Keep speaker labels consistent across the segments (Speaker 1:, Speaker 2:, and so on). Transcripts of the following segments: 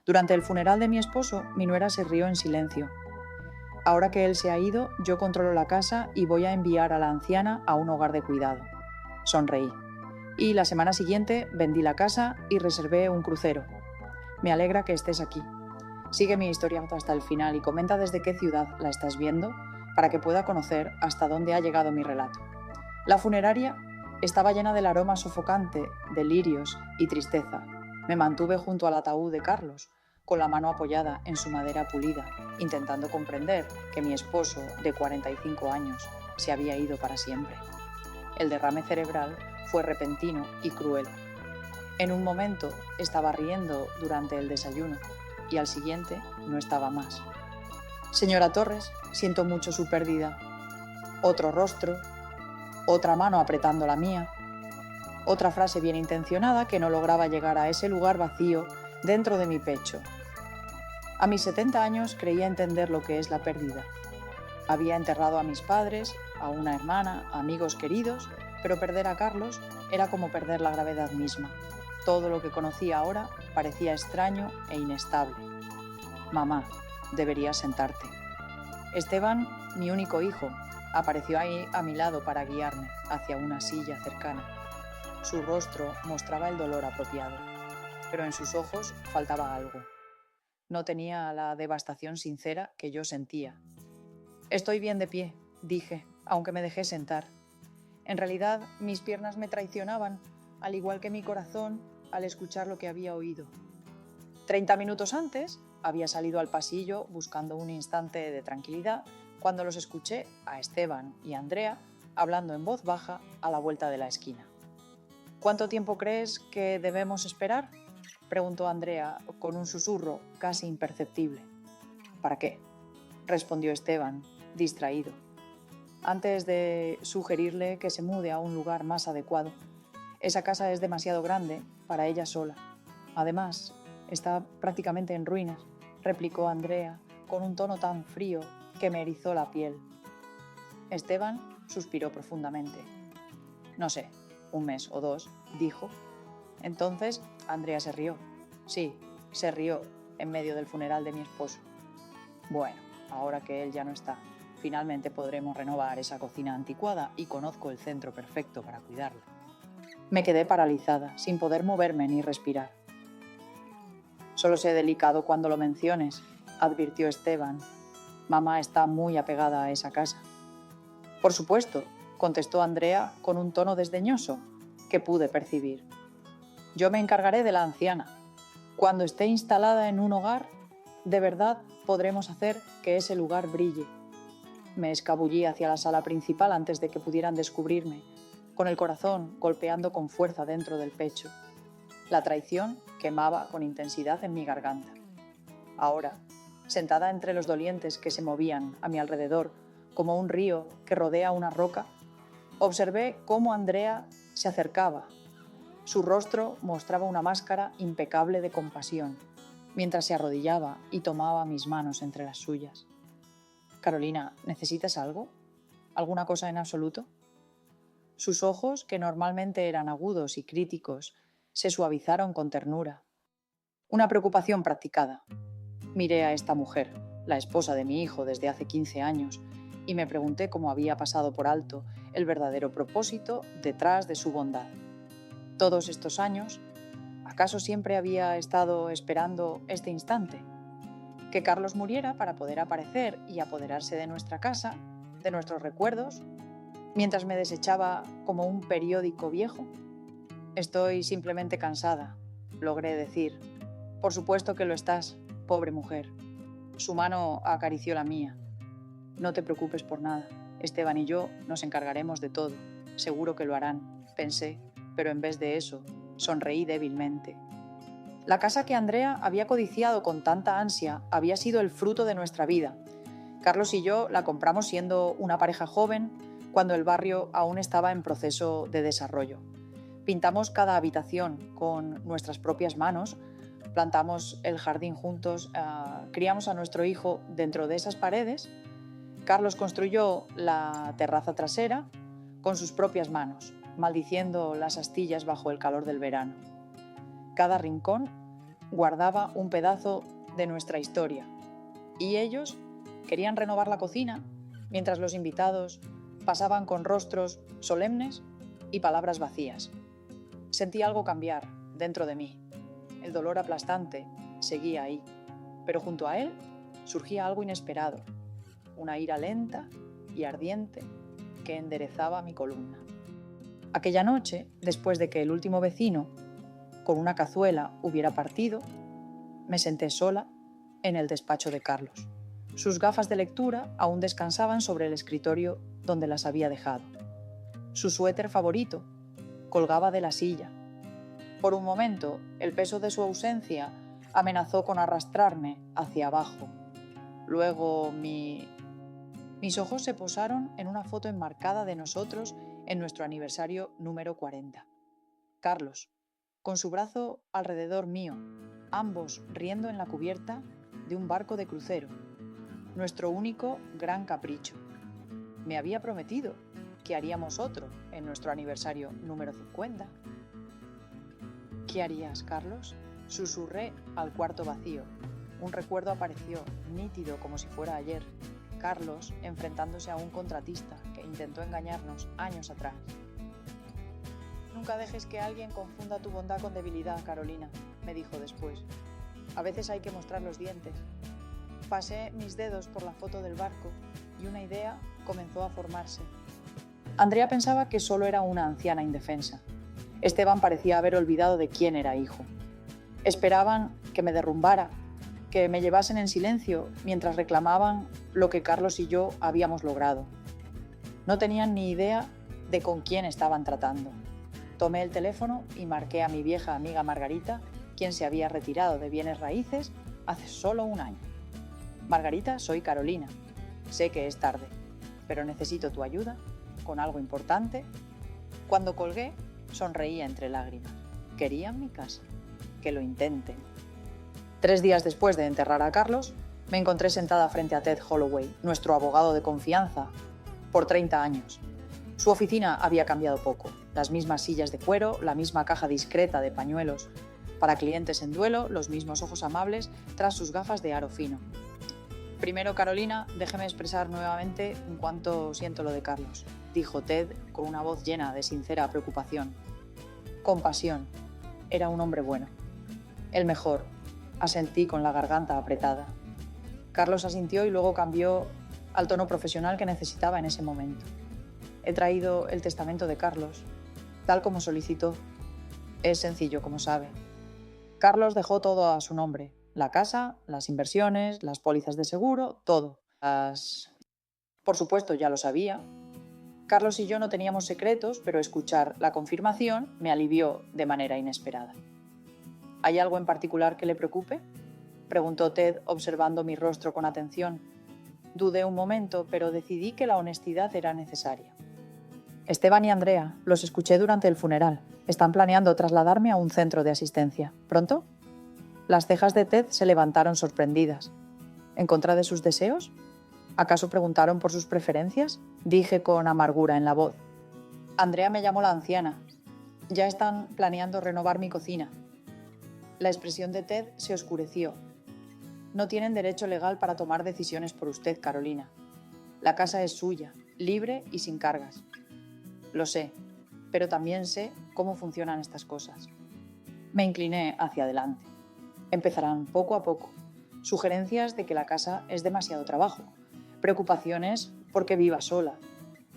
Speaker 1: Durante el funeral de mi esposo, mi nuera se rió en silencio. Ahora que él se ha ido, yo controlo la casa y voy a enviar a la anciana a un hogar de cuidado. Sonreí. Y la semana siguiente vendí la casa y reservé un crucero. Me alegra que estés aquí. Sigue mi historia hasta el final y comenta desde qué ciudad la estás viendo para que pueda conocer hasta dónde ha llegado mi relato. La funeraria estaba llena del aroma sofocante de lirios y tristeza. Me mantuve junto al ataúd de Carlos, con la mano apoyada en su madera pulida, intentando comprender que mi esposo, de 45 años, se había ido para siempre. El derrame cerebral fue repentino y cruel. En un momento estaba riendo durante el desayuno y al siguiente no estaba más. Señora Torres, siento mucho su pérdida. Otro rostro, otra mano apretando la mía, otra frase bien intencionada que no lograba llegar a ese lugar vacío dentro de mi pecho. A mis 70 años creía entender lo que es la pérdida. Había enterrado a mis padres, a una hermana, a amigos queridos, pero perder a Carlos era como perder la gravedad misma. Todo lo que conocía ahora parecía extraño e inestable. Mamá, deberías sentarte. Esteban, mi único hijo, apareció ahí a mi lado para guiarme hacia una silla cercana. Su rostro mostraba el dolor apropiado, pero en sus ojos faltaba algo. No tenía la devastación sincera que yo sentía. Estoy bien de pie, dije, aunque me dejé sentar. En realidad, mis piernas me traicionaban, al igual que mi corazón, al escuchar lo que había oído. 30 minutos antes, había salido al pasillo buscando un instante de tranquilidad cuando los escuché a Esteban y Andrea hablando en voz baja a la vuelta de la esquina. ¿Cuánto tiempo crees que debemos esperar?, preguntó Andrea con un susurro casi imperceptible. ¿Para qué?, respondió Esteban, distraído. Antes de sugerirle que se mude a un lugar más adecuado. Esa casa es demasiado grande para ella sola. Además, está prácticamente en ruinas, replicó Andrea con un tono tan frío que me erizó la piel. Esteban suspiró profundamente. No sé, 1 mes o 2, dijo. Entonces Andrea se rió. Sí, se rió en medio del funeral de mi esposo. Bueno, ahora que él ya no está, finalmente podremos renovar esa cocina anticuada y conozco el centro perfecto para cuidarla. Me quedé paralizada, sin poder moverme ni respirar. Solo sé delicado cuando lo menciones, advirtió Esteban. Mamá está muy apegada a esa casa. Por supuesto, contestó Andrea con un tono desdeñoso que pude percibir. Yo me encargaré de la anciana. Cuando esté instalada en un hogar, de verdad podremos hacer que ese lugar brille. Me escabullí hacia la sala principal antes de que pudieran descubrirme, con el corazón golpeando con fuerza dentro del pecho. La traición quemaba con intensidad en mi garganta. Ahora, sentada entre los dolientes que se movían a mi alrededor como un río que rodea una roca, observé cómo Andrea se acercaba. Su rostro mostraba una máscara impecable de compasión, mientras se arrodillaba y tomaba mis manos entre las suyas. Carolina, ¿necesitas algo? ¿Alguna cosa en absoluto? Sus ojos, que normalmente eran agudos y críticos, se suavizaron con ternura. Una preocupación practicada. Miré a esta mujer, la esposa de mi hijo desde hace 15 años, y me pregunté cómo había pasado por alto el verdadero propósito detrás de su bondad. Todos estos años, ¿acaso siempre había estado esperando este instante? Que Carlos muriera para poder aparecer y apoderarse de nuestra casa, de nuestros recuerdos, mientras me desechaba como un periódico viejo. Estoy simplemente cansada, logré decir. Por supuesto que lo estás, pobre mujer. Su mano acarició la mía. No te preocupes por nada. Esteban y yo nos encargaremos de todo. Seguro que lo harán, pensé, pero en vez de eso, sonreí débilmente. La casa que Andrea había codiciado con tanta ansia había sido el fruto de nuestra vida. Carlos y yo la compramos siendo una pareja joven, cuando el barrio aún estaba en proceso de desarrollo. Pintamos cada habitación con nuestras propias manos, plantamos el jardín juntos, criamos a nuestro hijo dentro de esas paredes. Carlos construyó la terraza trasera con sus propias manos, maldiciendo las astillas bajo el calor del verano. Cada rincón guardaba un pedazo de nuestra historia. Y ellos querían renovar la cocina, mientras los invitados pasaban con rostros solemnes y palabras vacías. Sentí algo cambiar dentro de mí. El dolor aplastante seguía ahí, pero junto a él surgía algo inesperado, una ira lenta y ardiente que enderezaba mi columna. Aquella noche, después de que el último vecino, con una cazuela, hubiera partido, me senté sola en el despacho de Carlos. Sus gafas de lectura aún descansaban sobre el escritorio donde las había dejado. Su suéter favorito colgaba de la silla. Por un momento, el peso de su ausencia amenazó con arrastrarme hacia abajo. Luego mis ojos se posaron en una foto enmarcada de nosotros en nuestro aniversario número 40. Carlos, con su brazo alrededor mío, ambos riendo en la cubierta de un barco de crucero. Nuestro único gran capricho. Me había prometido que haríamos otro en nuestro aniversario número 50. ¿Qué harías, Carlos? Susurré al cuarto vacío. Un recuerdo apareció, nítido como si fuera ayer. Carlos enfrentándose a un contratista que intentó engañarnos años atrás. Nunca dejes que alguien confunda tu bondad con debilidad, Carolina, me dijo después. A veces hay que mostrar los dientes. Pasé mis dedos por la foto del barco y una idea comenzó a formarse. Andrea pensaba que solo era una anciana indefensa. Esteban parecía haber olvidado de quién era hijo. Esperaban que me derrumbara, que me llevasen en silencio mientras reclamaban lo que Carlos y yo habíamos logrado. No tenían ni idea de con quién estaban tratando. Tomé el teléfono y marqué a mi vieja amiga Margarita, quien se había retirado de bienes raíces hace solo un año. Margarita, soy Carolina. Sé que es tarde, pero necesito tu ayuda con algo importante. Cuando colgué, sonreía entre lágrimas. Querían mi casa. Que lo intenten. 3 días después de enterrar a Carlos, me encontré sentada frente a Ted Holloway, nuestro abogado de confianza, por 30 años. Su oficina había cambiado poco. Las mismas sillas de cuero, la misma caja discreta de pañuelos para clientes en duelo, los mismos ojos amables tras sus gafas de aro fino. Primero, Carolina, déjeme expresar nuevamente en cuanto siento lo de Carlos, dijo Ted con una voz llena de sincera preocupación. Compasión. Era un hombre bueno. El mejor, asentí con la garganta apretada. Carlos asintió y luego cambió al tono profesional que necesitaba en ese momento. He traído el testamento de Carlos, tal como solicitó. Es sencillo, como sabe. Carlos dejó todo a su nombre. La casa, las inversiones, las pólizas de seguro, todo. Por supuesto, ya lo sabía. Carlos y yo no teníamos secretos, pero escuchar la confirmación me alivió de manera inesperada. ¿Hay algo en particular que le preocupe?, preguntó Ted observando mi rostro con atención. Dudé un momento, pero decidí que la honestidad era necesaria. Esteban y Andrea, los escuché durante el funeral. Están planeando trasladarme a un centro de asistencia. ¿Pronto? Las cejas de Ted se levantaron sorprendidas. ¿En contra de sus deseos? ¿Acaso preguntaron por sus preferencias? Dije con amargura en la voz. Andrea me llamó la anciana. Ya están planeando renovar mi cocina. La expresión de Ted se oscureció. No tienen derecho legal para tomar decisiones por usted, Carolina. La casa es suya, libre y sin cargas. Lo sé, pero también sé cómo funcionan estas cosas. Me incliné hacia adelante. Empezarán poco a poco. Sugerencias de que la casa es demasiado trabajo. Preocupaciones porque viva sola.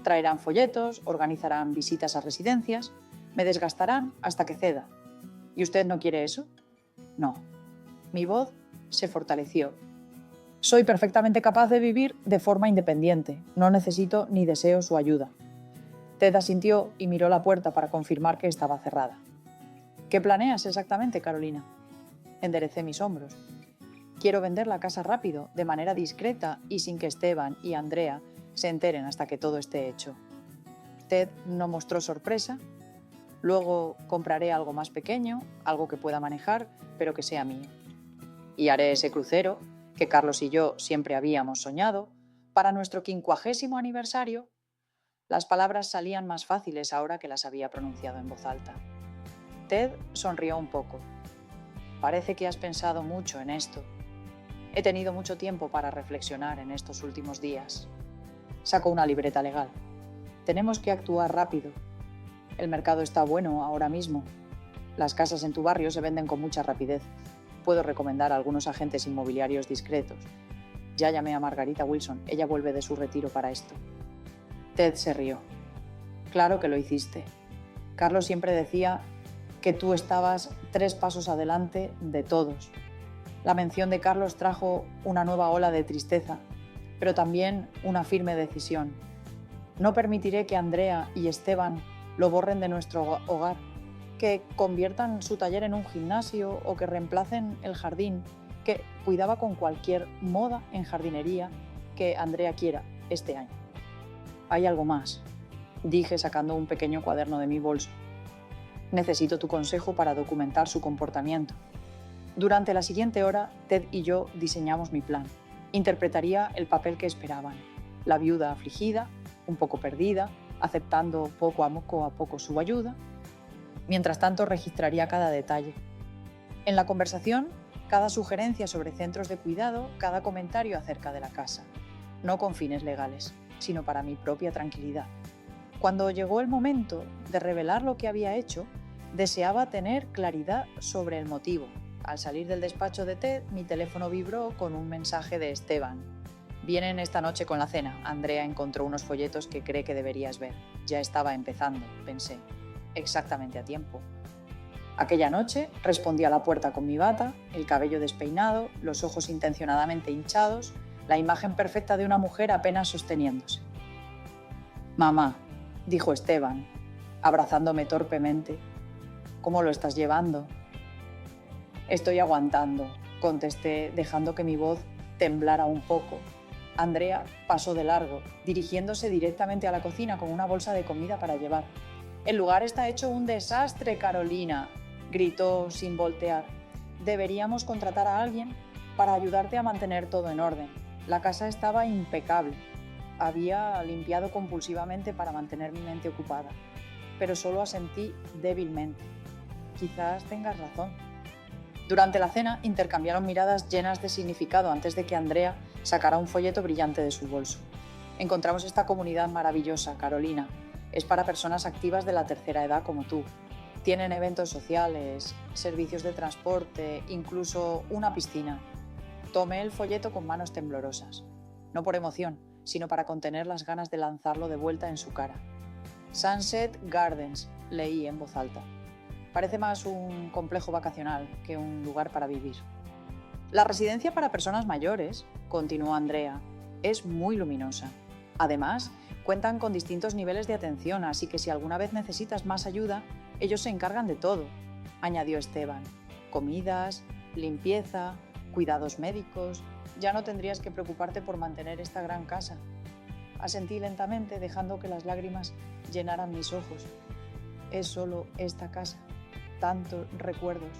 Speaker 1: Traerán folletos, organizarán visitas a residencias, me desgastarán hasta que ceda. ¿Y usted no quiere eso? No. Mi voz se fortaleció. Soy perfectamente capaz de vivir de forma independiente. No necesito ni deseo su ayuda. Ted asintió y miró la puerta para confirmar que estaba cerrada. ¿Qué planeas exactamente, Carolina? Enderecé mis hombros. Quiero vender la casa rápido, de manera discreta y sin que Esteban y Andrea se enteren hasta que todo esté hecho. Ted no mostró sorpresa. Luego compraré algo más pequeño, algo que pueda manejar, pero que sea mío. Y haré ese crucero, que Carlos y yo siempre habíamos soñado, para nuestro 50º aniversario. Las palabras salían más fáciles ahora que las había pronunciado en voz alta. Ted sonrió un poco. parece que has pensado mucho en esto. He tenido mucho tiempo para reflexionar en estos últimos días. Saco una libreta legal. Tenemos que actuar rápido. El mercado está bueno ahora mismo. Las casas en tu barrio se venden con mucha rapidez. Puedo recomendar a algunos agentes inmobiliarios discretos. Ya llamé a Margarita Wilson. Ella vuelve de su retiro para esto. Ted se rió. Claro que lo hiciste. Carlos siempre decía que tú estabas 3 pasos adelante de todos. La mención de Carlos trajo una nueva ola de tristeza, pero también una firme decisión. No permitiré que Andrea y Esteban lo borren de nuestro hogar, que conviertan su taller en un gimnasio o que reemplacen el jardín, que cuidaba con cualquier moda en jardinería que Andrea quiera este año. Hay algo más, dije sacando un pequeño cuaderno de mi bolso. Necesito tu consejo para documentar su comportamiento. Durante la siguiente hora, Ted y yo diseñamos mi plan. Interpretaría el papel que esperaban. La viuda afligida, un poco perdida, aceptando poco a poco su ayuda. Mientras tanto, registraría cada detalle. En la conversación, cada sugerencia sobre centros de cuidado, cada comentario acerca de la casa. No con fines legales, sino para mi propia tranquilidad. Cuando llegó el momento de revelar lo que había hecho, deseaba tener claridad sobre el motivo. Al salir del despacho de Ted, mi teléfono vibró con un mensaje de Esteban. Vienen esta noche con la cena. Andrea encontró unos folletos que cree que deberías ver. Ya estaba empezando, pensé. Exactamente a tiempo. Aquella noche respondí a la puerta con mi bata, el cabello despeinado, los ojos intencionadamente hinchados, la imagen perfecta de una mujer apenas sosteniéndose. «Mamá», dijo Esteban, abrazándome torpemente. «¿Cómo lo estás llevando?» «Estoy aguantando», contesté, dejando que mi voz temblara un poco. Andrea pasó de largo, dirigiéndose directamente a la cocina con una bolsa de comida para llevar. «El lugar está hecho un desastre, Carolina», gritó sin voltear. «Deberíamos contratar a alguien para ayudarte a mantener todo en orden. La casa estaba impecable. Había limpiado compulsivamente para mantener mi mente ocupada, pero solo asentí débilmente. Quizás tengas razón». Durante la cena intercambiaron miradas llenas de significado antes de que Andrea sacara un folleto brillante de su bolso. «Encontramos esta comunidad maravillosa, Carolina. Es para personas activas de la tercera edad como tú. Tienen eventos sociales, servicios de transporte, incluso una piscina». Tomé el folleto con manos temblorosas. No por emoción, sino para contener las ganas de lanzarlo de vuelta en su cara. «Sunset Gardens», leí en voz alta. Parece más un complejo vacacional que un lugar para vivir. «La residencia para personas mayores», continuó Andrea, «es muy luminosa. Además, cuentan con distintos niveles de atención, así que si alguna vez necesitas más ayuda, ellos se encargan de todo», añadió Esteban. «Comidas, limpieza, cuidados médicos. Ya no tendrías que preocuparte por mantener esta gran casa». Asentí lentamente, dejando que las lágrimas llenaran mis ojos. «Es solo esta casa. Tantos recuerdos».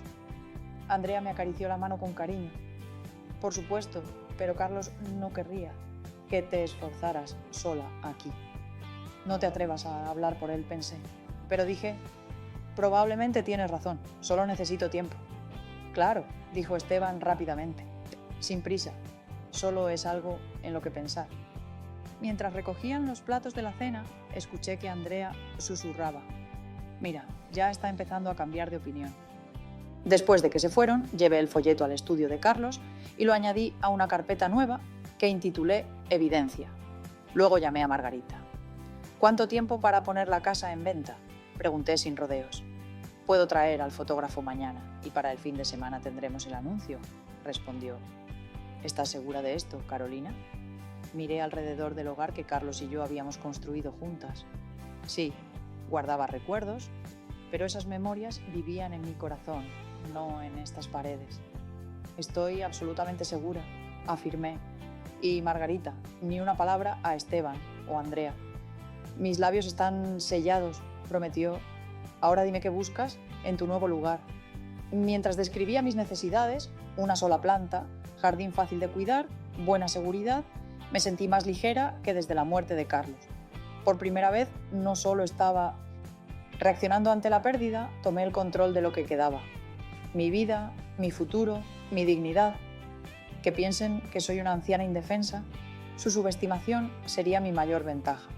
Speaker 1: Andrea me acarició la mano con cariño. «Por supuesto, pero Carlos no querría que te esforzaras sola aquí». «No te atrevas a hablar por él», pensé. Pero dije, «probablemente tienes razón, solo necesito tiempo». «Claro», dijo Esteban rápidamente. «Sin prisa, solo es algo en lo que pensar». Mientras recogían los platos de la cena, escuché que Andrea susurraba: «Mira, ya está empezando a cambiar de opinión». Después de que se fueron, llevé el folleto al estudio de Carlos y lo añadí a una carpeta nueva que intitulé Evidencia. Luego llamé a Margarita. «¿Cuánto tiempo para poner la casa en venta?», pregunté sin rodeos. «Puedo traer al fotógrafo mañana y para el fin de semana tendremos el anuncio», respondió. «¿Estás segura de esto, Carolina?». Miré alrededor del hogar que Carlos y yo habíamos construido juntas. Sí, guardaba recuerdos, pero esas memorias vivían en mi corazón, no en estas paredes. «Estoy absolutamente segura», afirmé. «Y Margarita, ni una palabra a Esteban o Andrea. Mis labios están sellados», prometió. «Ahora dime qué buscas en tu nuevo lugar». Mientras describía mis necesidades, una sola planta, jardín fácil de cuidar, buena seguridad, me sentí más ligera que desde la muerte de Carlos. Por primera vez no solo estaba reaccionando ante la pérdida, tomé el control de lo que quedaba. mi vida, mi futuro, mi dignidad. Que piensen que soy una anciana indefensa, su subestimación sería mi mayor ventaja.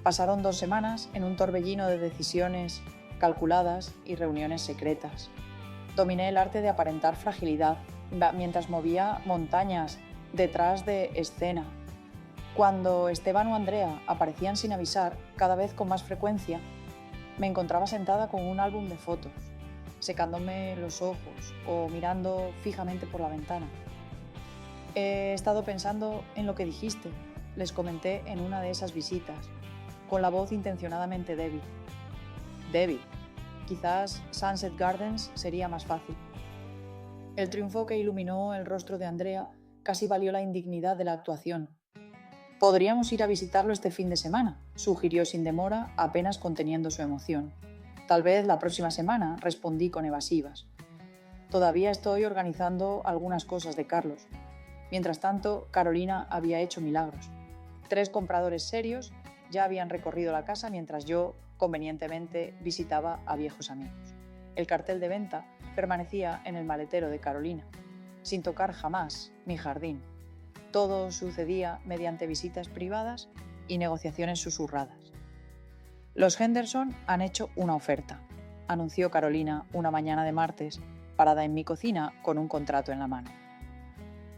Speaker 1: Pasaron 2 semanas en un torbellino de decisiones calculadas y reuniones secretas. Dominé el arte de aparentar fragilidad mientras movía montañas detrás de escena. Cuando Esteban o Andrea aparecían sin avisar, cada vez con más frecuencia, me encontraba sentada con un álbum de fotos, secándome los ojos o mirando fijamente por la ventana. He estado pensando en lo que dijiste, les comenté en una de esas visitas, con la voz intencionadamente débil. Débil. Quizás Sunset Gardens sería más fácil. El triunfo que iluminó el rostro de Andrea casi valió la indignidad de la actuación. Podríamos ir a visitarlo este fin de semana, sugirió sin demora, apenas conteniendo su emoción. Tal vez la próxima semana, respondí con evasivas. Todavía estoy organizando algunas cosas de Carlos. Mientras tanto, Carolina había hecho milagros. 3 compradores serios ya habían recorrido la casa mientras yo, convenientemente, visitaba a viejos amigos. El cartel de venta permanecía en el maletero de Carolina, sin tocar jamás mi jardín. Todo sucedía mediante visitas privadas y negociaciones susurradas. Los Henderson han hecho una oferta, anunció Carolina una mañana de martes, parada en mi cocina con un contrato en la mano.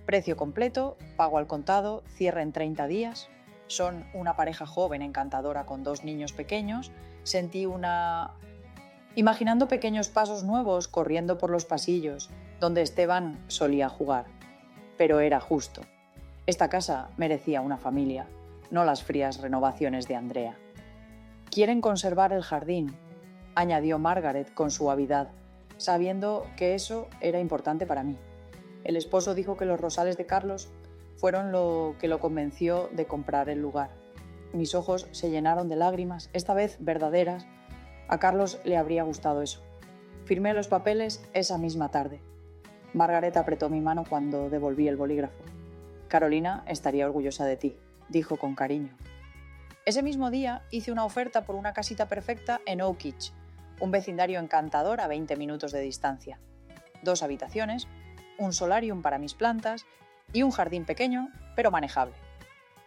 Speaker 1: Precio completo, pago al contado, cierre en 30 días. Son una pareja joven encantadora con 2 niños pequeños. Imaginando pequeños pasos nuevos corriendo por los pasillos donde Esteban solía jugar. Pero era justo. Esta casa merecía una familia, no las frías renovaciones de Andrea. Quieren conservar el jardín, añadió Margaret con suavidad, sabiendo que eso era importante para mí. El esposo dijo que los rosales de Carlos fueron lo que lo convenció de comprar el lugar. Mis ojos se llenaron de lágrimas, esta vez verdaderas. A Carlos le habría gustado eso. Firmé los papeles esa misma tarde. Margaret apretó mi mano cuando devolví el bolígrafo. Carolina estaría orgullosa de ti, dijo con cariño. Ese mismo día hice una oferta por una casita perfecta en Oakridge, un vecindario encantador a 20 minutos de distancia. 2 habitaciones, un solarium para mis plantas y un jardín pequeño, pero manejable.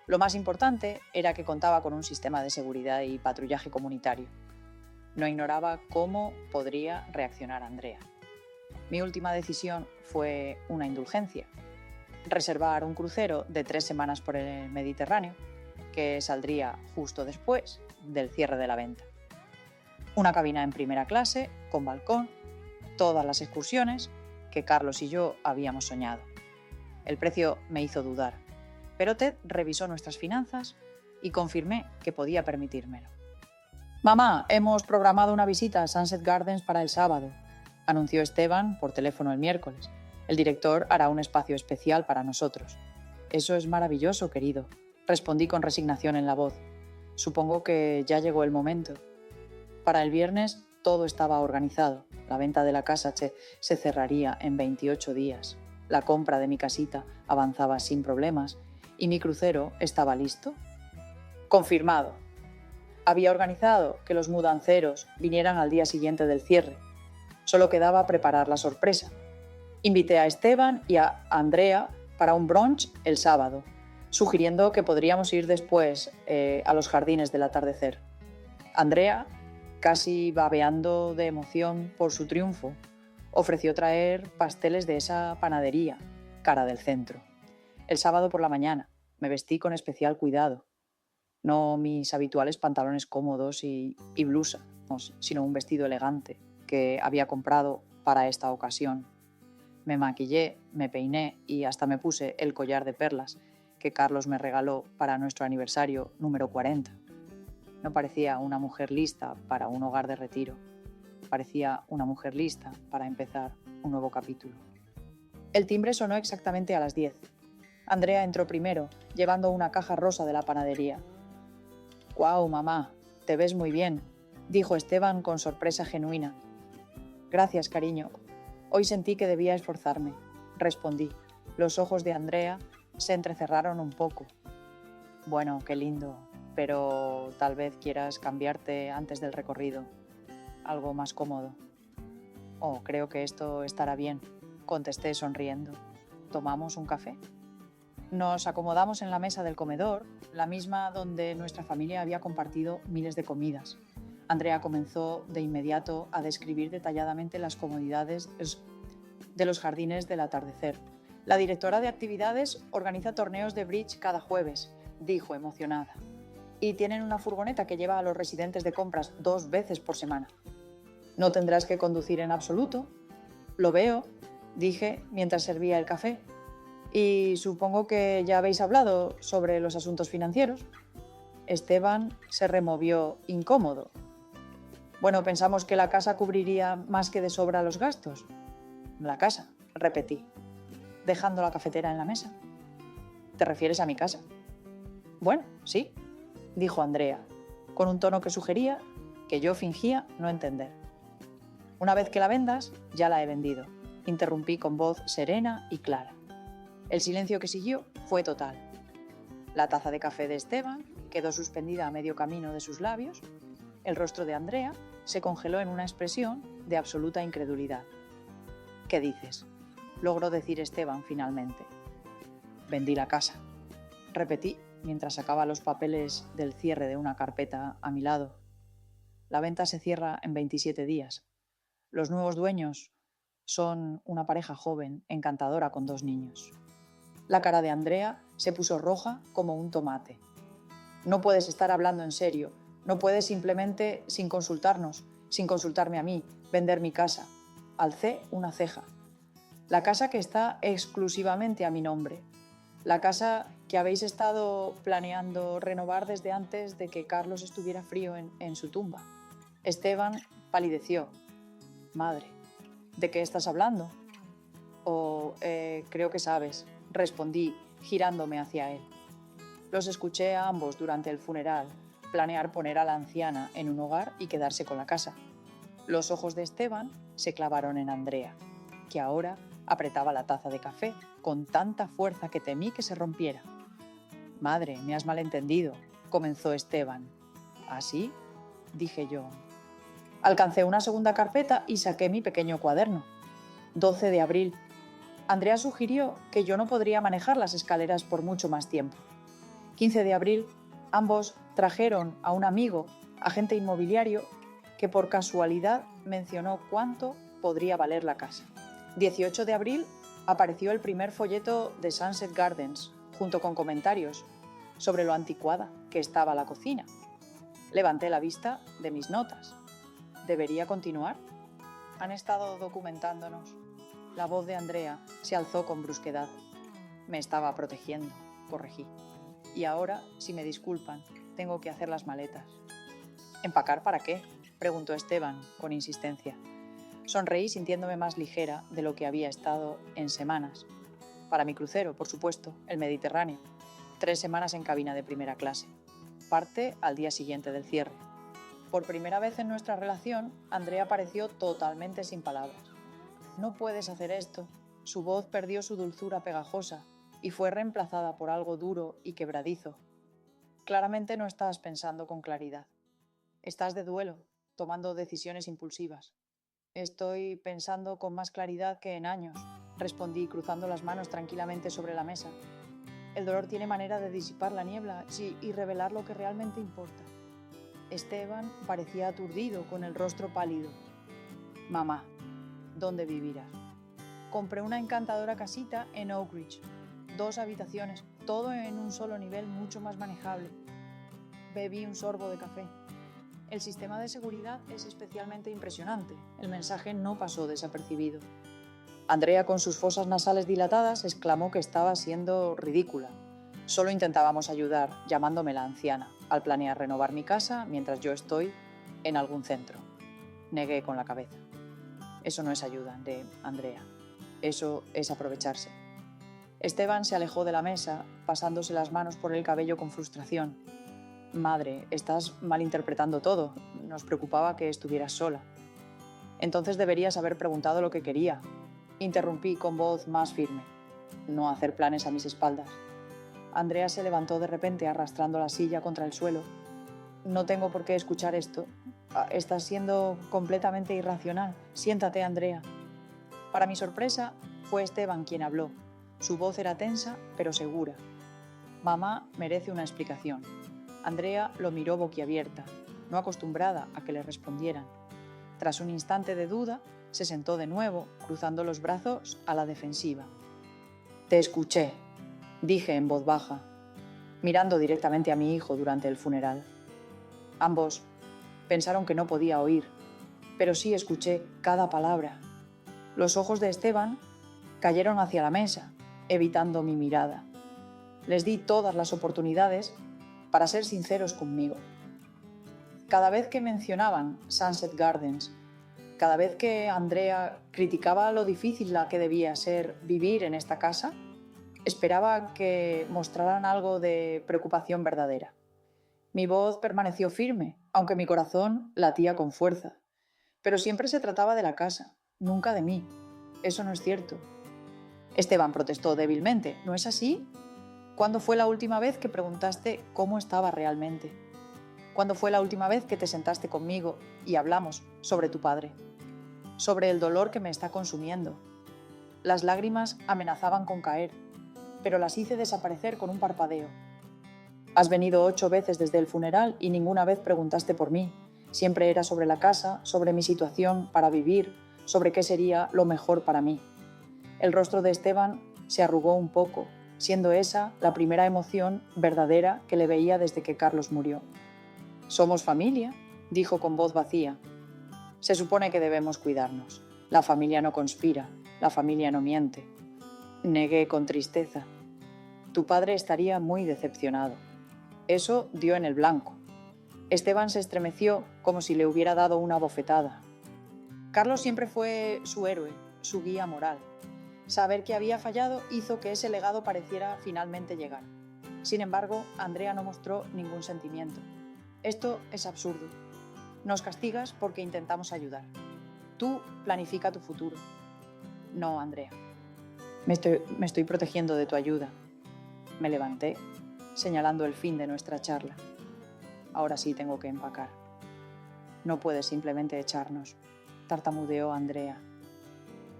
Speaker 1: Lo más importante era que contaba con un sistema de seguridad y patrullaje comunitario. No ignoraba cómo podría reaccionar Andrea. Mi última decisión fue una indulgencia. Reservar un crucero de 3 semanas por el Mediterráneo, que saldría justo después del cierre de la venta. Una cabina en primera clase, con balcón, todas las excursiones que Carlos y yo habíamos soñado. El precio me hizo dudar, pero Ted revisó nuestras finanzas y confirmé que podía permitírmelo. «Mamá, hemos programado una visita a Sunset Gardens para el sábado», anunció Esteban por teléfono el miércoles. «El director hará un espacio especial para nosotros». «Eso es maravilloso, querido», respondí con resignación en la voz. «Supongo que ya llegó el momento». Para el viernes todo estaba organizado. La venta de la casa se cerraría en 28 días. La compra de mi casita avanzaba sin problemas y mi crucero estaba listo. Confirmado. Había organizado que los mudanceros vinieran al día siguiente del cierre. Solo quedaba preparar la sorpresa. Invité a Esteban y a Andrea para un brunch el sábado, sugiriendo que podríamos ir después a los jardines del atardecer. Andrea, casi babeando de emoción por su triunfo, ofreció traer pasteles de esa panadería, cara del centro. El sábado por la mañana me vestí con especial cuidado. No mis habituales pantalones cómodos y blusa, sino un vestido elegante que había comprado para esta ocasión. Me maquillé, me peiné y hasta me puse el collar de perlas que Carlos me regaló para nuestro aniversario número 40. No parecía una mujer lista para un hogar de retiro. Parecía una mujer lista para empezar un nuevo capítulo. El timbre sonó exactamente a las 10. Andrea entró primero, llevando una caja rosa de la panadería. «Guau, mamá, te ves muy bien», dijo Esteban con sorpresa genuina. «Gracias, cariño. Hoy sentí que debía esforzarme», respondí. Los ojos de Andrea se entrecerraron un poco. «Bueno, qué lindo, pero tal vez quieras cambiarte antes del recorrido. Algo más cómodo». Oh, creo que esto estará bien, contesté sonriendo. ¿Tomamos un café? Nos acomodamos en la mesa del comedor, la misma donde nuestra familia había compartido miles de comidas. Andrea comenzó de inmediato a describir detalladamente las comodidades de los jardines del atardecer. La directora de actividades organiza torneos de bridge cada jueves, dijo emocionada. Y tienen una furgoneta que lleva a los residentes de compras 2 veces por semana. No tendrás que conducir en absoluto. Lo veo, dije mientras servía el café. Y supongo que ya habéis hablado sobre los asuntos financieros. Esteban se removió incómodo. Bueno, pensamos que la casa cubriría más que de sobra los gastos. La casa, repetí, dejando la cafetera en la mesa. ¿Te refieres a mi casa? Bueno, sí, dijo Andrea, con un tono que sugería que yo fingía no entender. Una vez que la vendas, ya la he vendido, interrumpí con voz serena y clara. El silencio que siguió fue total. La taza de café de Esteban quedó suspendida a medio camino de sus labios. El rostro de Andrea se congeló en una expresión de absoluta incredulidad. ¿Qué dices?, logró decir Esteban finalmente. Vendí la casa, repetí mientras sacaba los papeles del cierre de una carpeta a mi lado. La venta se cierra en 27 días. Los nuevos dueños son una pareja joven, encantadora, con 2 niños. La cara de Andrea se puso roja como un tomate. No puedes estar hablando en serio. No puedes simplemente, sin consultarnos, sin consultarme a mí, vender mi casa. Alcé una ceja. La casa que está exclusivamente a mi nombre. La casa que habéis estado planeando renovar desde antes de que Carlos estuviera frío en su tumba. Esteban palideció. Madre, ¿de qué estás hablando? Creo que sabes, respondí, girándome hacia él. Los escuché a ambos durante el funeral planear poner a la anciana en un hogar y quedarse con la casa. Los ojos de Esteban se clavaron en Andrea, que ahora apretaba la taza de café con tanta fuerza que temí que se rompiera. Madre, me has malentendido, comenzó Esteban. ¿Así?, dije yo. Alcancé una segunda carpeta y saqué mi pequeño cuaderno. 12 de abril. Andrea sugirió que yo no podría manejar las escaleras por mucho más tiempo. 15 de abril, ambos trajeron a un amigo, agente inmobiliario, que por casualidad mencionó cuánto podría valer la casa. 18 de abril apareció el primer folleto de Sunset Gardens, junto con comentarios sobre lo anticuada que estaba la cocina. Levanté la vista de mis notas. ¿Debería continuar? Han estado documentándonos. La voz de Andrea se alzó con brusquedad. Me estaba protegiendo, corregí. Y ahora, si me disculpan, tengo que hacer las maletas. ¿Empacar para qué?, preguntó Esteban con insistencia. Sonreí sintiéndome más ligera de lo que había estado en semanas. Para mi crucero, por supuesto, el Mediterráneo. 3 semanas en cabina de primera clase. Parte al día siguiente del cierre. Por primera vez en nuestra relación, Andrea pareció totalmente sin palabras. No puedes hacer esto. Su voz perdió su dulzura pegajosa y fue reemplazada por algo duro y quebradizo. Claramente no estás pensando con claridad. Estás de duelo, tomando decisiones impulsivas. Estoy pensando con más claridad que en años, respondí cruzando las manos tranquilamente sobre la mesa. El dolor tiene manera de disipar la niebla y revelar lo que realmente importa. Esteban parecía aturdido, con el rostro pálido. Mamá, ¿dónde vivirás? Compré una encantadora casita en Oak Ridge. 2 habitaciones, todo en un solo nivel mucho más manejable. Bebí un sorbo de café. El sistema de seguridad es especialmente impresionante. El mensaje no pasó desapercibido. Andrea, con sus fosas nasales dilatadas, exclamó que estaba siendo ridícula. Solo intentábamos ayudar, llamándome la anciana, al planear renovar mi casa mientras yo estoy en algún centro. Negué con la cabeza. Eso no es ayuda, Andrea. Eso es aprovecharse. Esteban se alejó de la mesa, pasándose las manos por el cabello con frustración. Madre, estás malinterpretando todo. Nos preocupaba que estuvieras sola. Entonces deberías haber preguntado lo que quería. Interrumpí con voz más firme. No hacer planes a mis espaldas. Andrea se levantó de repente arrastrando la silla contra el suelo. No tengo por qué escuchar esto. Estás siendo completamente irracional. Siéntate, Andrea. Para mi sorpresa, fue Esteban quien habló. Su voz era tensa, pero segura. Mamá merece una explicación. Andrea lo miró boquiabierta, no acostumbrada a que le respondieran. Tras un instante de duda, se sentó de nuevo, cruzando los brazos a la defensiva. Te escuché, dije en voz baja, mirando directamente a mi hijo durante el funeral. Ambos pensaron que no podía oír, pero sí escuché cada palabra. Los ojos de Esteban cayeron hacia la mesa, evitando mi mirada. Les di todas las oportunidades para ser sinceros conmigo. Cada vez que mencionaban Sunset Gardens, cada vez que Andrea criticaba lo difícil que debía ser vivir en esta casa, esperaba que mostraran algo de preocupación verdadera. Mi voz permaneció firme, aunque mi corazón latía con fuerza. Pero siempre se trataba de la casa, nunca de mí. Eso no es cierto. Esteban protestó débilmente. ¿No es así? ¿Cuándo fue la última vez que preguntaste cómo estaba realmente? ¿Cuándo fue la última vez que te sentaste conmigo y hablamos sobre tu padre? Sobre el dolor que me está consumiendo. Las lágrimas amenazaban con caer, pero las hice desaparecer con un parpadeo. Has venido 8 veces desde el funeral y ninguna vez preguntaste por mí. Siempre era sobre la casa, sobre mi situación para vivir, sobre qué sería lo mejor para mí. El rostro de Esteban se arrugó un poco, siendo esa la primera emoción verdadera que le veía desde que Carlos murió. Somos familia, dijo con voz vacía. Se supone que debemos cuidarnos. La familia no conspira, la familia no miente. Negué con tristeza. Tu padre estaría muy decepcionado. Eso dio en el blanco. Esteban se estremeció como si le hubiera dado una bofetada. Carlos siempre fue su héroe, su guía moral. Saber que había fallado hizo que ese legado pareciera finalmente llegar. Sin embargo, Andrea no mostró ningún sentimiento. Esto es absurdo. Nos castigas porque intentamos ayudar. Tú planifica tu futuro. No, Andrea. Me estoy protegiendo de tu ayuda. Me levanté, señalando el fin de nuestra charla. Ahora sí tengo que empacar. No puedes simplemente echarnos, tartamudeó Andrea.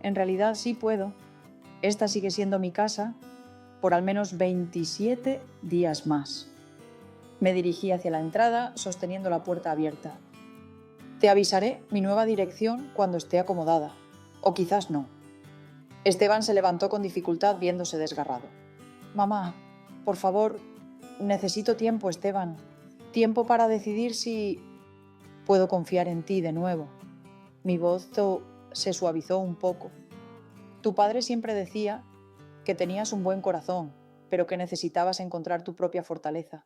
Speaker 1: En realidad sí puedo. Esta sigue siendo mi casa por al menos 27 días más. Me dirigí hacia la entrada, sosteniendo la puerta abierta. Te avisaré mi nueva dirección cuando esté acomodada. O quizás no. Esteban se levantó con dificultad viéndose desgarrado. Mamá, por favor, necesito tiempo, Esteban. Tiempo para decidir si puedo confiar en ti de nuevo. Mi voz se suavizó un poco. Tu padre siempre decía que tenías un buen corazón, pero que necesitabas encontrar tu propia fortaleza.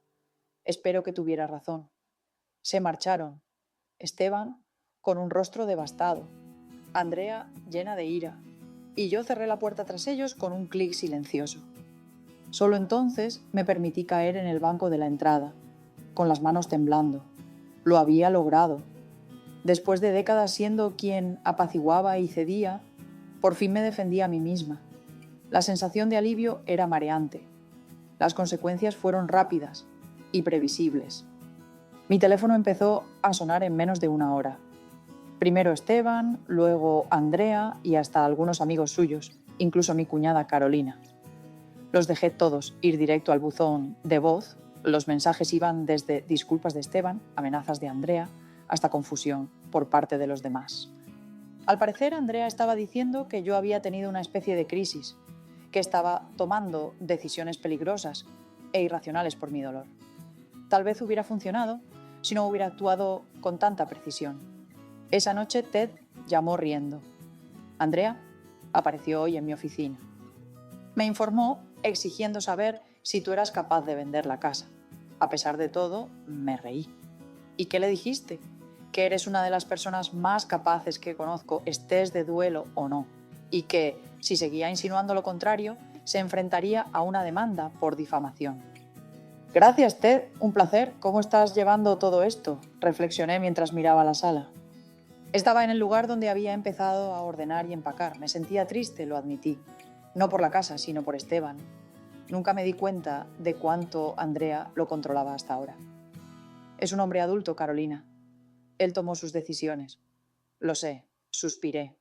Speaker 1: Espero que tuviera razón. Se marcharon. Esteban con un rostro devastado. Andrea llena de ira. Y yo cerré la puerta tras ellos con un clic silencioso. Solo entonces me permití caer en el banco de la entrada, con las manos temblando. Lo había logrado. Después de décadas siendo quien apaciguaba y cedía, por fin me defendí a mí misma. La sensación de alivio era mareante. Las consecuencias fueron rápidas y previsibles. Mi teléfono empezó a sonar en menos de una hora. Primero Esteban, luego Andrea y hasta algunos amigos suyos, incluso mi cuñada Carolina. Los dejé todos ir directo al buzón de voz. Los mensajes iban desde disculpas de Esteban, amenazas de Andrea, hasta confusión por parte de los demás. Al parecer, Andrea estaba diciendo que yo había tenido una especie de crisis, que estaba tomando decisiones peligrosas e irracionales por mi dolor. Tal vez hubiera funcionado si no hubiera actuado con tanta precisión. Esa noche Ted llamó riendo. Andrea apareció hoy en mi oficina. Me informó exigiendo saber si tú eras capaz de vender la casa. A pesar de todo, me reí. ¿Y qué le dijiste? Que eres una de las personas más capaces que conozco, estés de duelo o no, y que, si seguía insinuando lo contrario, se enfrentaría a una demanda por difamación. Gracias, Ted. Un placer. ¿Cómo estás llevando todo esto? Reflexioné mientras miraba la sala. Estaba en el lugar donde había empezado a ordenar y empacar. Me sentía triste, lo admití. No por la casa, sino por Esteban. Nunca me di cuenta de cuánto Andrea lo controlaba hasta ahora. Es un hombre adulto, Carolina. Él tomó sus decisiones. Lo sé, suspiré.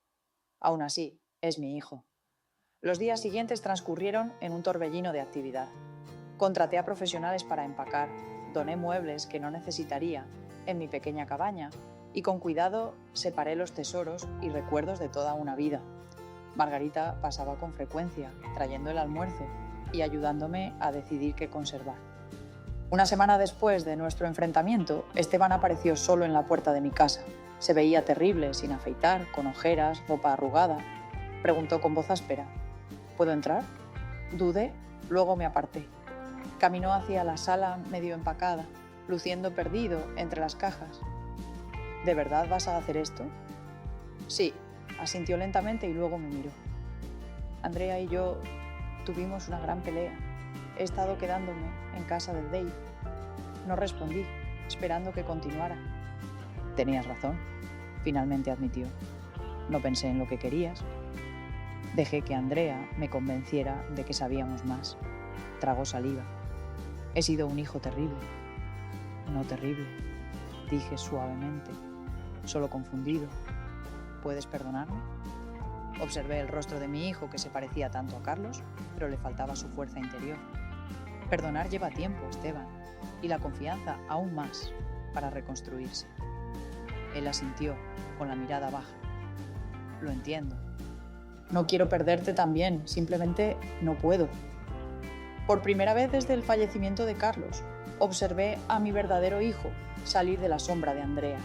Speaker 1: Aún así, es mi hijo. Los días siguientes transcurrieron en un torbellino de actividad. Contraté a profesionales para empacar, doné muebles que no necesitaría en mi pequeña cabaña y con cuidado separé los tesoros y recuerdos de toda una vida. Margarita pasaba con frecuencia, trayendo el almuerzo y ayudándome a decidir qué conservar. Una semana después de nuestro enfrentamiento, Esteban apareció solo en la puerta de mi casa. Se veía terrible, sin afeitar, con ojeras, ropa arrugada. Preguntó con voz áspera: ¿puedo entrar? Dudé, luego me aparté. Caminó hacia la sala medio empacada, luciendo perdido entre las cajas. ¿De verdad vas a hacer esto? Sí, asintió lentamente y luego me miró. Andrea y yo tuvimos una gran pelea. He estado quedándome en casa de Dave. No respondí, esperando que continuara. Tenías razón, finalmente admitió. No pensé en lo que querías. Dejé que Andrea me convenciera de que sabíamos más. Tragó saliva. He sido un hijo terrible. No terrible, dije suavemente, solo confundido. ¿Puedes perdonarme? Observé el rostro de mi hijo, que se parecía tanto a Carlos, pero le faltaba su fuerza interior. Perdonar lleva tiempo, Esteban, y la confianza aún más para reconstruirse. Él asintió, con la mirada baja. Lo entiendo. No quiero perderte también, simplemente no puedo. Por primera vez desde el fallecimiento de Carlos, observé a mi verdadero hijo salir de la sombra de Andrea.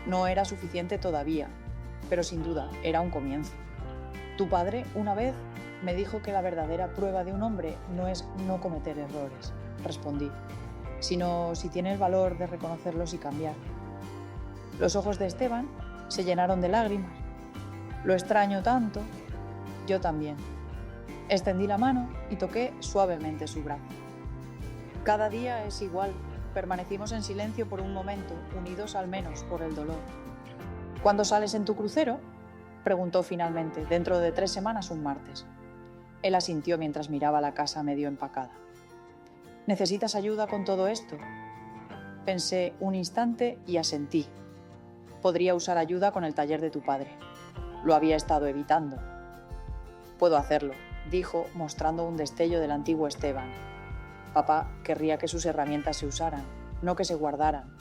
Speaker 1: No era suficiente todavía, pero sin duda era un comienzo. Tu padre, una vez, me dijo que la verdadera prueba de un hombre no es no cometer errores, respondí, sino si tiene el valor de reconocerlos y cambiar. Los ojos de Esteban se llenaron de lágrimas. Lo extraño tanto. Yo también. Extendí la mano y toqué suavemente su brazo. Cada día es igual. Permanecimos en silencio por un momento, unidos al menos por el dolor. ¿Cuándo sales en tu crucero?, preguntó finalmente, dentro de 3 semanas, un martes. Él asintió mientras miraba la casa medio empacada. ¿Necesitas ayuda con todo esto? Pensé un instante y asentí. Podría usar ayuda con el taller de tu padre. Lo había estado evitando. Puedo hacerlo, dijo, mostrando un destello del antiguo Esteban. Papá querría que sus herramientas se usaran, no que se guardaran.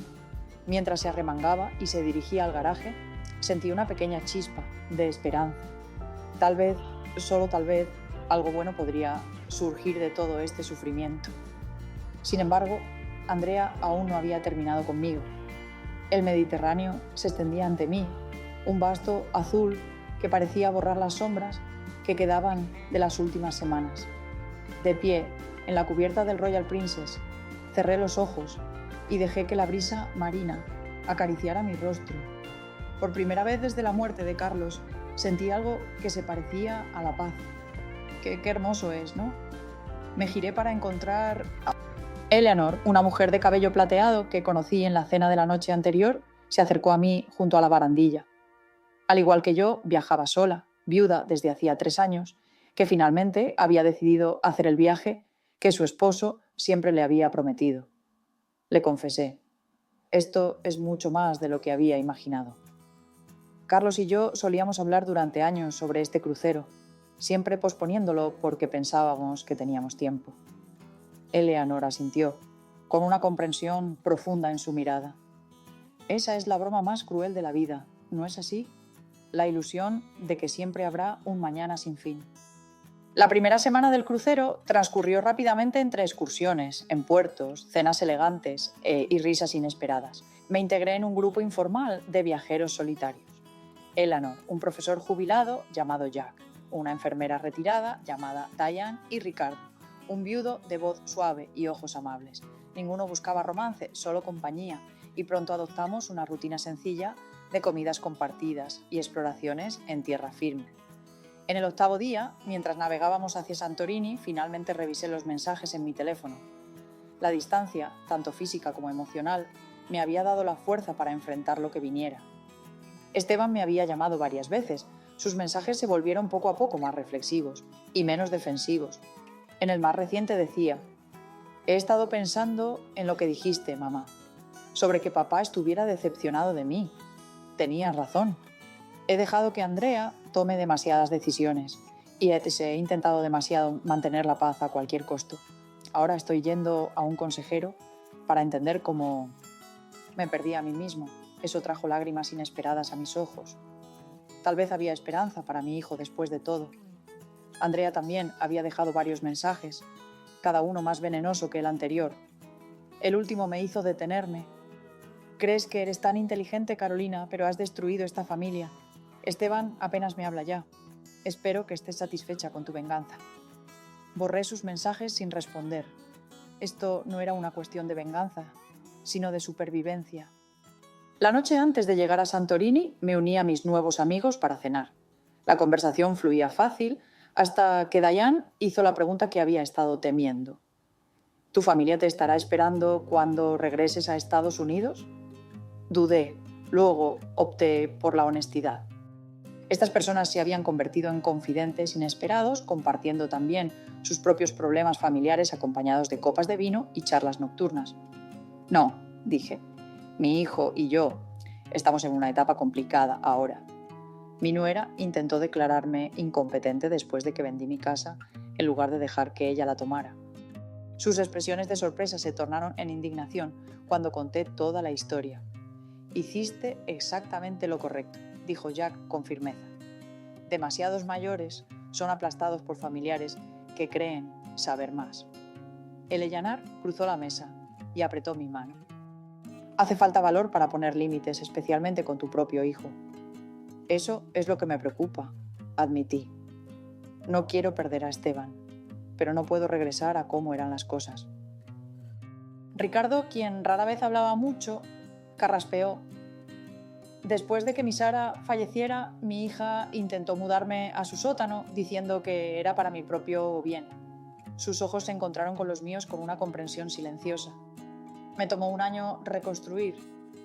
Speaker 1: Mientras se arremangaba y se dirigía al garaje, sentí una pequeña chispa de esperanza. Tal vez, solo tal vez, algo bueno podría surgir de todo este sufrimiento. Sin embargo, Andrea aún no había terminado conmigo. El Mediterráneo se extendía ante mí, un vasto azul que parecía borrar las sombras que quedaban de las últimas semanas. De pie, en la cubierta del Royal Princess, cerré los ojos y dejé que la brisa marina acariciara mi rostro. Por primera vez desde la muerte de Carlos, sentí algo que se parecía a la paz. Qué hermoso es, ¿no? Me giré para encontrar a Eleanor, una mujer de cabello plateado que conocí en la cena de la noche anterior, se acercó a mí junto a la barandilla. Al igual que yo, viajaba sola, viuda desde hacía 3 años, que finalmente había decidido hacer el viaje que su esposo siempre le había prometido. Le confesé: esto es mucho más de lo que había imaginado. Carlos y yo solíamos hablar durante años sobre este crucero, siempre posponiéndolo porque pensábamos que teníamos tiempo. Eleanor asintió, con una comprensión profunda en su mirada. Esa es la broma más cruel de la vida, ¿no es así? La ilusión de que siempre habrá un mañana sin fin. La primera semana del crucero transcurrió rápidamente entre excursiones, en puertos, cenas elegantes y risas inesperadas. Me integré en un grupo informal de viajeros solitarios. Eleanor, un profesor jubilado llamado Jack, una enfermera retirada llamada Diane y Ricardo, un viudo de voz suave y ojos amables. Ninguno buscaba romance, solo compañía, y pronto adoptamos una rutina sencilla de comidas compartidas y exploraciones en tierra firme. En el 8º día, mientras navegábamos hacia Santorini, finalmente revisé los mensajes en mi teléfono. La distancia, tanto física como emocional, me había dado la fuerza para enfrentar lo que viniera. Esteban me había llamado varias veces. Sus mensajes se volvieron poco a poco más reflexivos y menos defensivos. En el más reciente decía: he estado pensando en lo que dijiste, mamá. sobre que papá estuviera decepcionado de mí. Tenía razón. He dejado que Andrea tome demasiadas decisiones y he intentado demasiado mantener la paz a cualquier costo. Ahora estoy yendo a un consejero para entender cómo me perdí a mí mismo. Eso trajo lágrimas inesperadas a mis ojos. Tal vez había esperanza para mi hijo después de todo. Andrea también había dejado varios mensajes, cada uno más venenoso que el anterior. El último me hizo detenerme. Crees que eres tan inteligente, Carolina, pero has destruido esta familia. Esteban apenas me habla ya. Espero que estés satisfecha con tu venganza. Borré sus mensajes sin responder. Esto no era una cuestión de venganza, sino de supervivencia. La noche antes de llegar a Santorini, me uní a mis nuevos amigos para cenar. La conversación fluía fácil hasta que Dayan hizo la pregunta que había estado temiendo. ¿Tu familia te estará esperando cuando regreses a Estados Unidos? Dudé, luego opté por la honestidad. Estas personas se habían convertido en confidentes inesperados, compartiendo también sus propios problemas familiares acompañados de copas de vino y charlas nocturnas. No, dije, mi hijo y yo estamos en una etapa complicada ahora. Mi nuera intentó declararme incompetente después de que vendí mi casa en lugar de dejar que ella la tomara. Sus expresiones de sorpresa se tornaron en indignación cuando conté toda la historia. Hiciste exactamente lo correcto, dijo Jack con firmeza. Demasiados mayores son aplastados por familiares que creen saber más. Eleyanar cruzó la mesa y apretó mi mano. Hace falta valor para poner límites, especialmente con tu propio hijo. Eso es lo que me preocupa, admití. No quiero perder a Esteban, pero no puedo regresar a cómo eran las cosas. Ricardo, quien rara vez hablaba mucho, carraspeó. Después de que mi Sara falleciera, mi hija intentó mudarme a su sótano diciendo que era para mi propio bien. Sus ojos se encontraron con los míos con una comprensión silenciosa. Me tomó un año reconstruir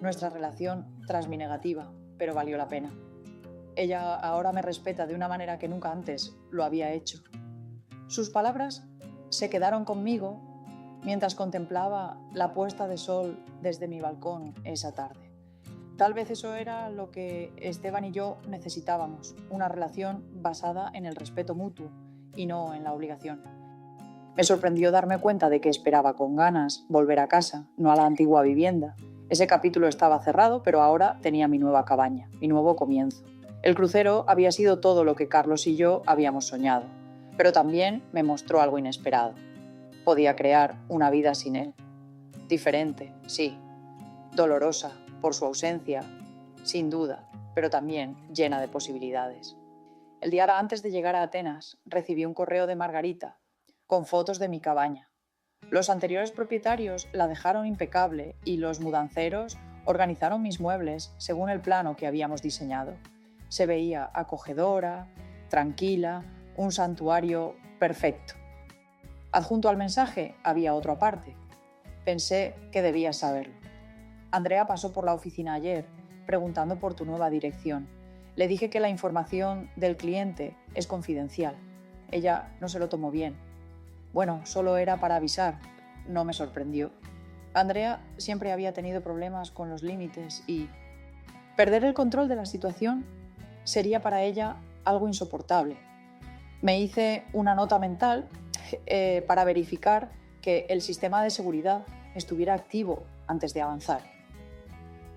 Speaker 1: nuestra relación tras mi negativa, pero valió la pena. Ella ahora me respeta de una manera que nunca antes lo había hecho. Sus palabras se quedaron conmigo mientras contemplaba la puesta de sol desde mi balcón esa tarde. Tal vez eso era lo que Esteban y yo necesitábamos, una relación basada en el respeto mutuo y no en la obligación. Me sorprendió darme cuenta de que esperaba con ganas volver a casa, no a la antigua vivienda. Ese capítulo estaba cerrado, pero ahora tenía mi nueva cabaña, mi nuevo comienzo. El crucero había sido todo lo que Carlos y yo habíamos soñado, pero también me mostró algo inesperado. Podía crear una vida sin él. Diferente, sí. Dolorosa por su ausencia, sin duda, pero también llena de posibilidades. El día antes de llegar a Atenas, recibí un correo de Margarita con fotos de mi cabaña. Los anteriores propietarios la dejaron impecable y los mudanceros organizaron mis muebles según el plano que habíamos diseñado. Se veía acogedora, tranquila, un santuario perfecto. Adjunto al mensaje había otro aparte. Pensé que debías saberlo. Andrea pasó por la oficina ayer preguntando por tu nueva dirección. Le dije que la información del cliente es confidencial. Ella no se lo tomó bien. Bueno, solo era para avisar. No me sorprendió. Andrea siempre había tenido problemas con los límites y perder el control de la situación sería para ella algo insoportable. Me hice una nota mental para verificar que el sistema de seguridad estuviera activo antes de avanzar.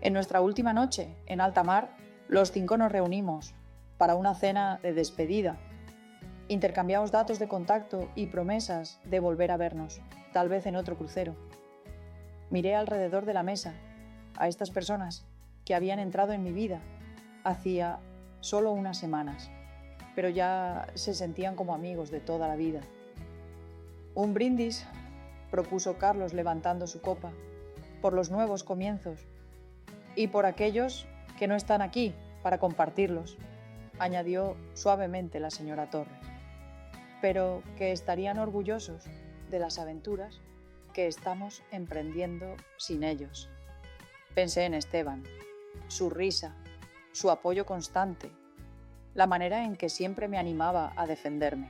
Speaker 1: En nuestra última noche, en alta mar, los 5 nos reunimos para una cena de despedida. Intercambiamos datos de contacto y promesas de volver a vernos, tal vez en otro crucero. Miré alrededor de la mesa a estas personas que habían entrado en mi vida hacía solo unas semanas, pero ya se sentían como amigos de toda la vida. Un brindis, propuso Carlos levantando su copa, por los nuevos comienzos y por aquellos que no están aquí para compartirlos, añadió suavemente la señora Torres, pero que estarían orgullosos de las aventuras que estamos emprendiendo sin ellos. Pensé en Esteban, su risa, su apoyo constante, la manera en que siempre me animaba a defenderme.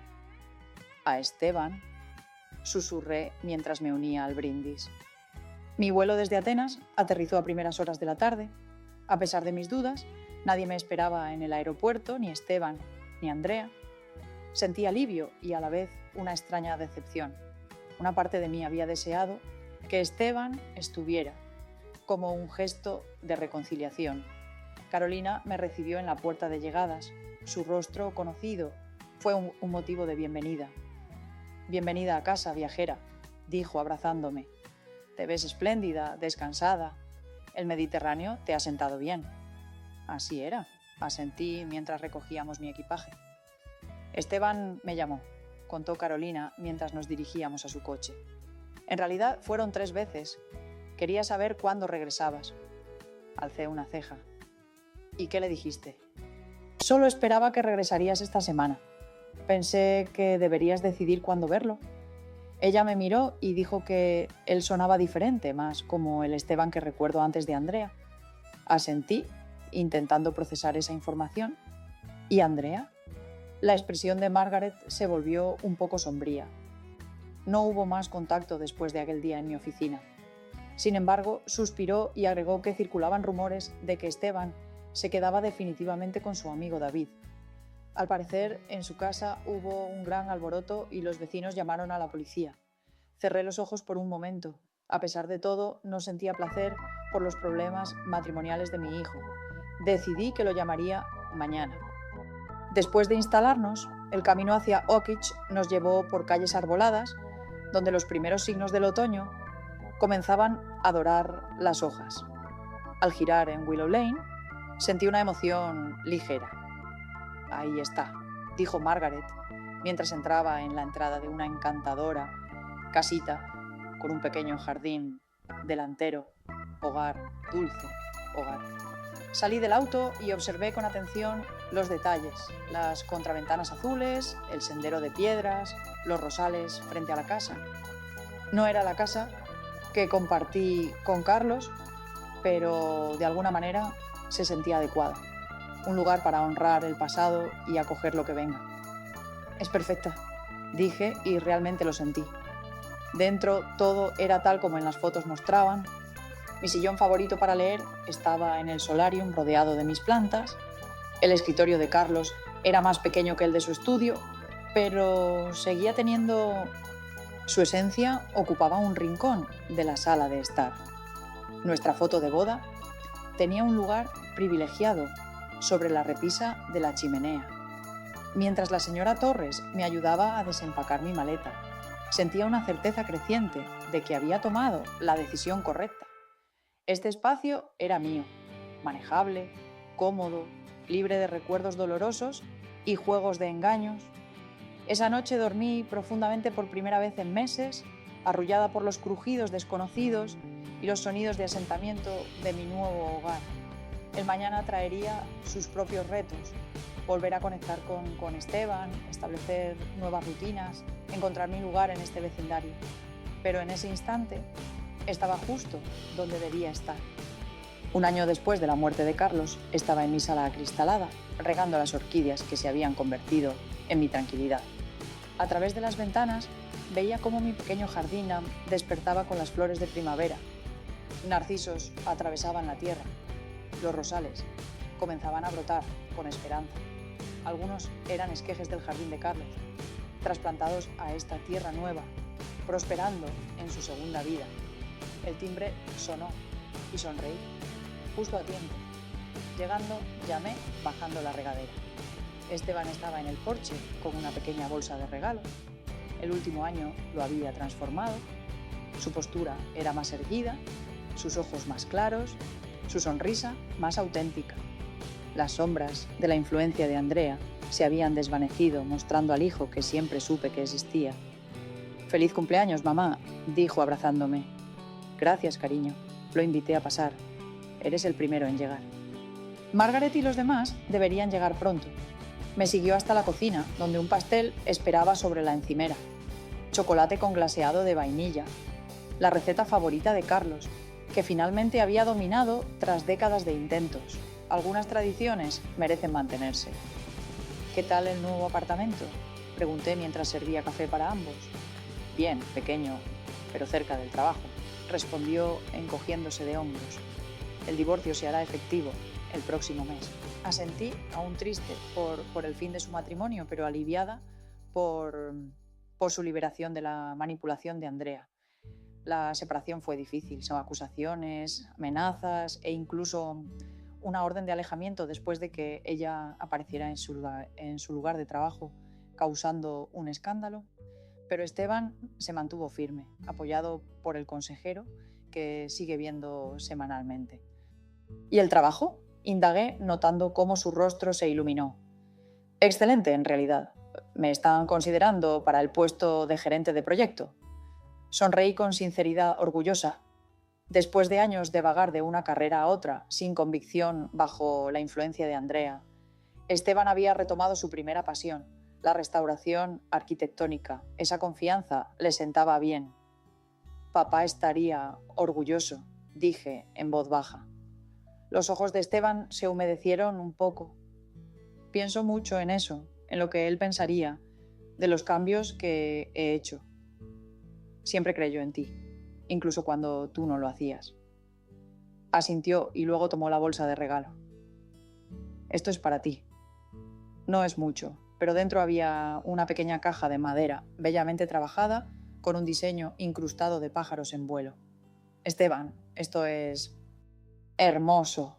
Speaker 1: A Esteban, susurré mientras me unía al brindis. Mi vuelo desde Atenas aterrizó a primeras horas de la tarde. A pesar de mis dudas, nadie me esperaba en el aeropuerto, ni Esteban, ni Andrea. Sentí alivio y a la vez una extraña decepción. Una parte de mí había deseado que Esteban estuviera, como un gesto de reconciliación. Carolina me recibió en la puerta de llegadas. Su rostro conocido fue un motivo de bienvenida. «Bienvenida a casa, viajera», dijo abrazándome. «Te ves espléndida, descansada. El Mediterráneo te ha sentado bien». «Así era», asentí mientras recogíamos mi equipaje. «Esteban me llamó», contó Carolina mientras nos dirigíamos a su coche. «En realidad fueron 3 veces. Quería saber cuándo regresabas». Alcé una ceja. «¿Y qué le dijiste?» «Solo esperaba que regresarías esta semana. Pensé que deberías decidir cuándo verlo». Ella me miró y dijo que él sonaba diferente, más como el Esteban que recuerdo antes de Andrea. Asentí, intentando procesar esa información. ¿Y Andrea? La expresión de Margaret se volvió un poco sombría. No hubo más contacto después de aquel día en mi oficina. Sin embargo, suspiró y agregó que circulaban rumores de que Esteban se quedaba definitivamente con su amigo David. Al parecer, en su casa hubo un gran alboroto y los vecinos llamaron a la policía. Cerré los ojos por un momento. A pesar de todo, no sentía placer por los problemas matrimoniales de mi hijo. Decidí que lo llamaría mañana. Después de instalarnos, el camino hacia Oakich nos llevó por calles arboladas, donde los primeros signos del otoño comenzaban a dorar las hojas. Al girar en Willow Lane, sentí una emoción ligera. «Ahí está», dijo Margaret, mientras entraba en la entrada de una encantadora casita con un pequeño jardín delantero. Hogar, dulce hogar. Salí del auto y observé con atención los detalles, las contraventanas azules, el sendero de piedras, los rosales frente a la casa. No era la casa que compartí con Carlos, pero de alguna manera se sentía adecuada. Un lugar para honrar el pasado y acoger lo que venga. «Es perfecta», dije y realmente lo sentí. Dentro todo era tal como en las fotos mostraban. Mi sillón favorito para leer estaba en el solarium rodeado de mis plantas. El escritorio de Carlos era más pequeño que el de su estudio, pero seguía teniendo su esencia. Ocupaba un rincón de la sala de estar. Nuestra foto de boda tenía un lugar privilegiado sobre la repisa de la chimenea. Mientras la señora Torres me ayudaba a desempacar mi maleta, sentía una certeza creciente de que había tomado la decisión correcta. Este espacio era mío, manejable, cómodo, libre de recuerdos dolorosos y juegos de engaños. Esa noche dormí profundamente por primera vez en meses, arrullada por los crujidos desconocidos y los sonidos de asentamiento de mi nuevo hogar. El mañana traería sus propios retos, volver a conectar con Esteban, establecer nuevas rutinas, encontrar mi lugar en este vecindario. Pero en ese instante estaba justo donde debía estar. Un año después de la muerte de Carlos, estaba en mi sala acristalada, regando las orquídeas que se habían convertido en mi tranquilidad. A través de las ventanas veía cómo mi pequeño jardín despertaba con las flores de primavera. Narcisos atravesaban la tierra. Los rosales comenzaban a brotar con esperanza. Algunos eran esquejes del jardín de Carlos, trasplantados a esta tierra nueva, prosperando en su segunda vida. El timbre sonó y sonreí, justo a tiempo. Llegando, llamé bajando la regadera. Esteban estaba en el porche con una pequeña bolsa de regalo. El último año lo había transformado. Su postura era más erguida, sus ojos más claros, su sonrisa más auténtica. Las sombras de la influencia de Andrea se habían desvanecido, mostrando al hijo que siempre supe que existía. «Feliz cumpleaños, mamá», dijo abrazándome. «Gracias, cariño. Lo invité a pasar. Eres el primero en llegar». Margaret y los demás deberían llegar pronto. Me siguió hasta la cocina, donde un pastel esperaba sobre la encimera. Chocolate con glaseado de vainilla. La receta favorita de Carlos, que finalmente había dominado tras décadas de intentos. Algunas tradiciones merecen mantenerse. «¿Qué tal el nuevo apartamento?», pregunté mientras servía café para ambos. «Bien, pequeño, pero cerca del trabajo». respondió encogiéndose de hombros. El divorcio se hará efectivo el próximo mes. Asentí, aún triste por el fin de su matrimonio, pero aliviada por su liberación de la manipulación de Andrea. La separación fue difícil, son acusaciones, amenazas e incluso una orden de alejamiento después de que ella apareciera en su lugar de trabajo causando un escándalo. Pero Esteban se mantuvo firme, apoyado por el consejero que sigue viendo semanalmente. ¿Y el trabajo? Indagué, notando cómo su rostro se iluminó. Excelente, en realidad. Me están considerando para el puesto de gerente de proyecto. Sonreí con sinceridad orgullosa. Después de años de vagar de una carrera a otra, sin convicción bajo la influencia de Andrea, Esteban había retomado su primera pasión, la restauración arquitectónica. Esa confianza le sentaba bien. Papá estaría orgulloso, dije en voz baja. Los ojos de Esteban se humedecieron un poco. Pienso mucho en eso, en lo que él pensaría, de los cambios que he hecho. Siempre creyó en ti, incluso cuando tú no lo hacías. Asintió y luego tomó la bolsa de regalo. Esto es para ti. No es mucho, pero dentro había una pequeña caja de madera, bellamente trabajada, con un diseño incrustado de pájaros en vuelo. Esteban, esto es hermoso.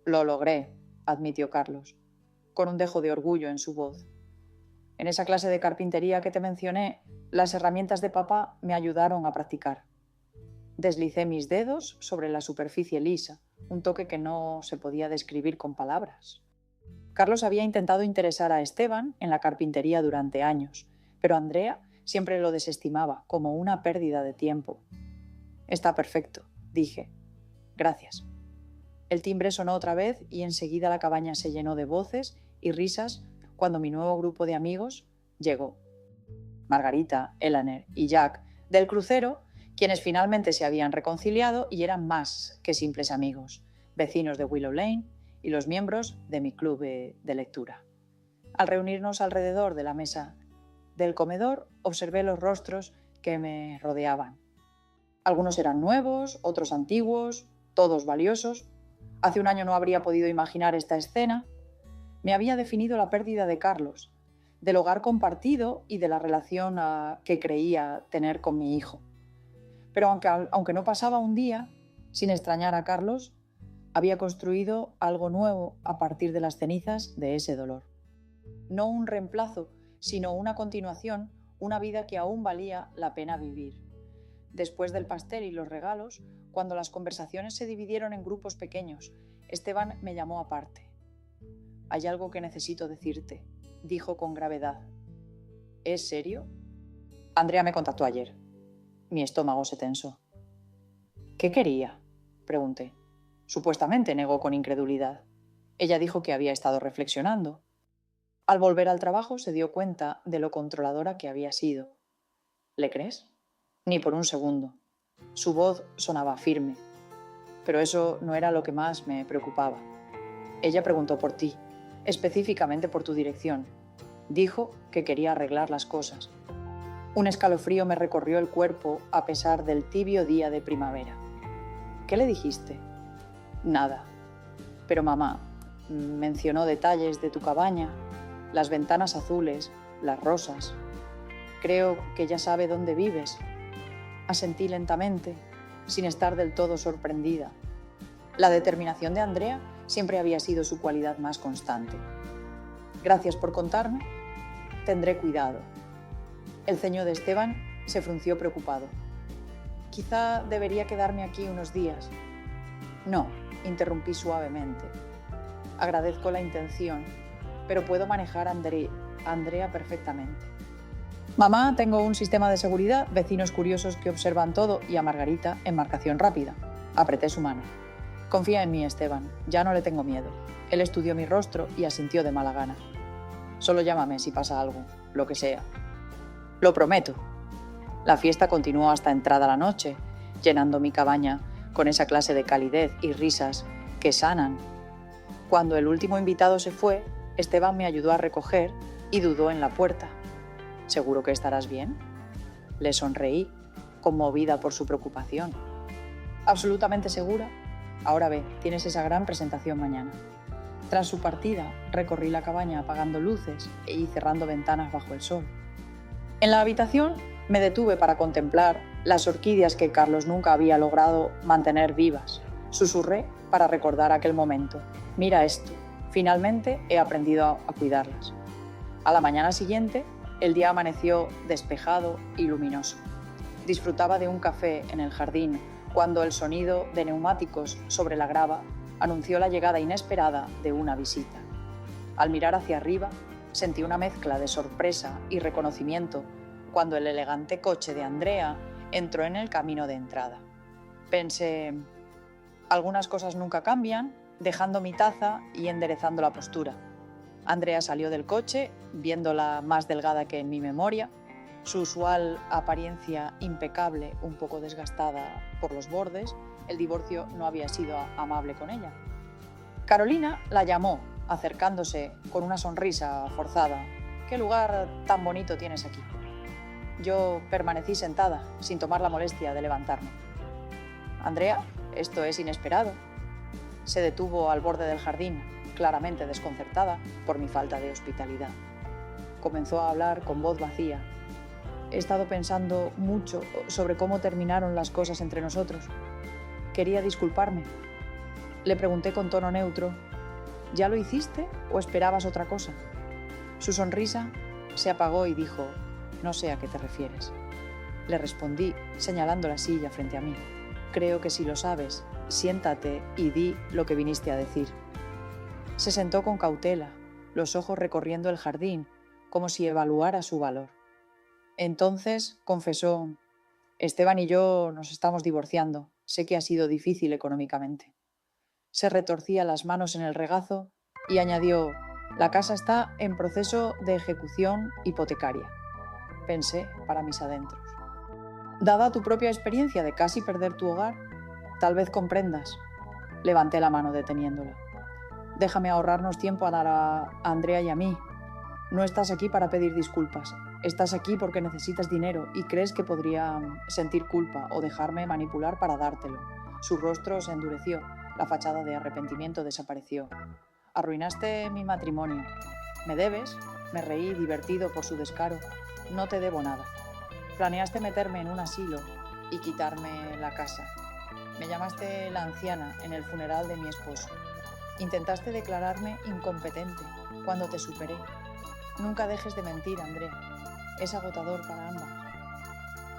Speaker 1: Lo logré, admitió Carlos, con un dejo de orgullo en su voz. En esa clase de carpintería que te mencioné, las herramientas de papá me ayudaron a practicar. Deslicé mis dedos sobre la superficie lisa, un toque que no se podía describir con palabras. Carlos había intentado interesar a Esteban en la carpintería durante años, pero Andrea siempre lo desestimaba como una pérdida de tiempo. Está perfecto, dije. Gracias. El timbre sonó otra vez y enseguida la cabaña se llenó de voces y risas cuando mi nuevo grupo de amigos llegó. Margarita, Elaner y Jack del crucero, quienes finalmente se habían reconciliado y eran más que simples amigos, vecinos de Willow Lane y los miembros de mi club de lectura. Al reunirnos alrededor de la mesa del comedor, observé los rostros que me rodeaban. Algunos eran nuevos, otros antiguos, todos valiosos. Hace un año no habría podido imaginar esta escena. Me había definido la pérdida de Carlos, del hogar compartido y de la relación que creía tener con mi hijo. Pero aunque no pasaba un día sin extrañar a Carlos, había construido algo nuevo a partir de las cenizas de ese dolor. No un reemplazo, sino una continuación, una vida que aún valía la pena vivir. Después del pastel y los regalos, cuando las conversaciones se dividieron en grupos pequeños, Esteban me llamó aparte. «Hay algo que necesito decirte», dijo con gravedad. «¿Es serio?» Andrea me contactó ayer. Mi estómago se tensó. «¿Qué quería?», pregunté. Supuestamente negó con incredulidad. Ella dijo que había estado reflexionando. Al volver al trabajo se dio cuenta de lo controladora que había sido. ¿Le crees? Ni por un segundo. Su voz sonaba firme. Pero eso no era lo que más me preocupaba. Ella preguntó por ti, específicamente por tu dirección. Dijo que quería arreglar las cosas. Un escalofrío me recorrió el cuerpo a pesar del tibio día de primavera. ¿Qué le dijiste? Nada. Pero mamá mencionó detalles de tu cabaña, las ventanas azules, las rosas. Creo que ya sabe dónde vives. Asentí lentamente, sin estar del todo sorprendida. La determinación de Andrea siempre había sido su cualidad más constante. Gracias por contarme. Tendré cuidado. El ceño de Esteban se frunció preocupado. Quizá debería quedarme aquí unos días. No, interrumpí suavemente. Agradezco la intención, pero puedo manejar a Andrea perfectamente. Mamá, tengo un sistema de seguridad, vecinos curiosos que observan todo y a Margarita en marcación rápida. Apreté su mano. Confía en mí, Esteban. Ya no le tengo miedo. Él estudió mi rostro y asintió de mala gana. Solo llámame si pasa algo, lo que sea. Lo prometo. La fiesta continuó hasta entrada la noche, llenando mi cabaña con esa clase de calidez y risas que sanan. Cuando el último invitado se fue, Esteban me ayudó a recoger y dudó en la puerta. ¿Seguro que estarás bien? Le sonreí, conmovida por su preocupación. absolutamente segura. Ahora ve, tienes esa gran presentación mañana. Tras su partida, recorrí la cabaña apagando luces y cerrando ventanas bajo el sol. En la habitación me detuve para contemplar las orquídeas que Carlos nunca había logrado mantener vivas. Susurré para recordar aquel momento. Mira esto, finalmente he aprendido a cuidarlas. A la mañana siguiente, el día amaneció despejado y luminoso. Disfrutaba de un café en el jardín cuando el sonido de neumáticos sobre la grava anunció la llegada inesperada de una visita. Al mirar hacia arriba, sentí una mezcla de sorpresa y reconocimiento cuando el elegante coche de Andrea entró en el camino de entrada. Pensé, algunas cosas nunca cambian, dejando mi taza y enderezando la postura. Andrea salió del coche, viéndola más delgada que en mi memoria, su usual apariencia impecable, un poco desgastada por los bordes. El divorcio no había sido amable con ella. Carolina la llamó, acercándose con una sonrisa forzada. «¿Qué lugar tan bonito tienes aquí?» Yo permanecí sentada, sin tomar la molestia de levantarme. «Andrea, esto es inesperado». Se detuvo al borde del jardín, claramente desconcertada por mi falta de hospitalidad. Comenzó a hablar con voz vacía. «He estado pensando mucho sobre cómo terminaron las cosas entre nosotros. Quería disculparme». Le pregunté con tono neutro, «¿Ya lo hiciste o esperabas otra cosa?» Su sonrisa se apagó y dijo, «No sé a qué te refieres». Le respondí, señalando la silla frente a mí. «Creo que si lo sabes, siéntate y di lo que viniste a decir». Se sentó con cautela, los ojos recorriendo el jardín, como si evaluara su valor. Entonces confesó, «Esteban y yo nos estamos divorciando. Sé que ha sido difícil económicamente». Se retorcía las manos en el regazo y añadió, «La casa está en proceso de ejecución hipotecaria». Pensé para mis adentros. «Dada tu propia experiencia de casi perder tu hogar, tal vez comprendas». Levanté la mano deteniéndola. «Déjame ahorrarnos tiempo a dar a Andrea y a mí. No estás aquí para pedir disculpas. Estás aquí porque necesitas dinero y crees que podría sentir culpa o dejarme manipular para dártelo». Su rostro se endureció. La fachada de arrepentimiento desapareció. «Arruinaste mi matrimonio. ¿Me debes?» Me reí, divertido por su descaro. «No te debo nada. Planeaste meterme en un asilo y quitarme la casa. Me llamaste la anciana en el funeral de mi esposo. Intentaste declararme incompetente cuando te superé. Nunca dejes de mentir, Andrea. Es agotador para ambas».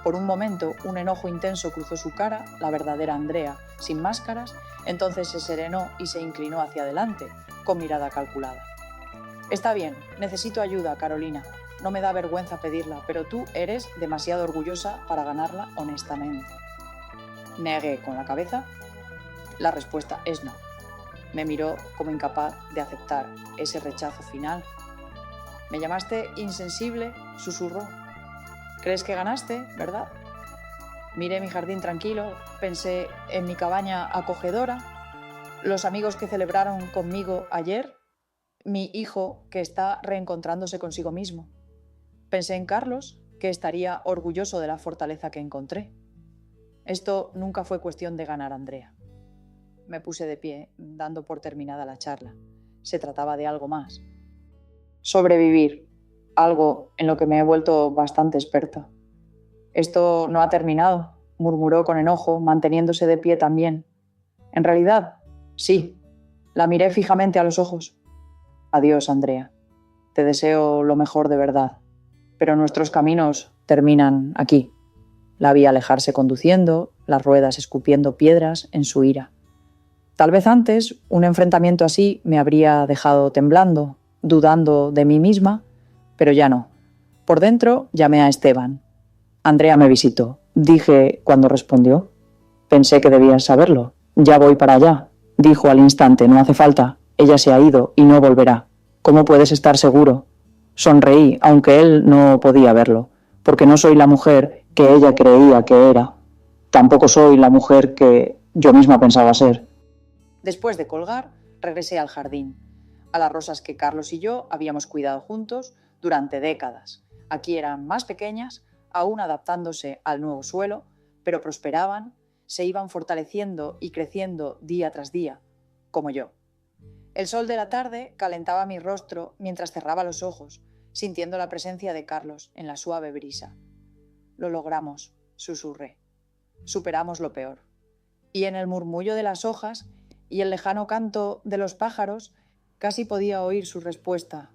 Speaker 1: Por un momento, un enojo intenso cruzó su cara, la verdadera Andrea, sin máscaras. Entonces se serenó y se inclinó hacia adelante, con mirada calculada. «Está bien, necesito ayuda, Carolina. No me da vergüenza pedirla, pero tú eres demasiado orgullosa para ganarla honestamente». Negué con la cabeza. La respuesta es no. Me miró como incapaz de aceptar ese rechazo final. «Me llamaste insensible», susurró. «Crees que ganaste, ¿verdad?» Miré mi jardín tranquilo, pensé en mi cabaña acogedora, los amigos que celebraron conmigo ayer, mi hijo que está reencontrándose consigo mismo. Pensé en Carlos, que estaría orgulloso de la fortaleza que encontré. Esto nunca fue cuestión de ganar, Andrea. Me puse de pie, dando por terminada la charla. Se trataba de algo más. Sobrevivir, algo en lo que me he vuelto bastante experta. «Esto no ha terminado», murmuró con enojo, manteniéndose de pie también. «En realidad, sí». La miré fijamente a los ojos. «Adiós, Andrea. Te deseo lo mejor de verdad. Pero nuestros caminos terminan aquí». La vi alejarse conduciendo, las ruedas escupiendo piedras en su ira. Tal vez antes, un enfrentamiento así me habría dejado temblando, dudando de mí misma, pero ya no. Por dentro llamé a Esteban. «Andrea me visitó», dije cuando respondió. «Pensé que debías saberlo. Ya voy para allá», dijo al instante. «No hace falta. Ella se ha ido y no volverá». «¿Cómo puedes estar seguro?» Sonreí, aunque él no podía verlo, porque no soy la mujer que ella creía que era. Tampoco soy la mujer que yo misma pensaba ser. Después de colgar, regresé al jardín, a las rosas que Carlos y yo habíamos cuidado juntos durante décadas. Aquí eran más pequeñas, aún adaptándose al nuevo suelo, pero prosperaban, se iban fortaleciendo y creciendo día tras día, como yo. El sol de la tarde calentaba mi rostro mientras cerraba los ojos, sintiendo la presencia de Carlos en la suave brisa. Lo logramos, susurré. Superamos lo peor. Y en el murmullo de las hojas y el lejano canto de los pájaros, casi podía oír su respuesta.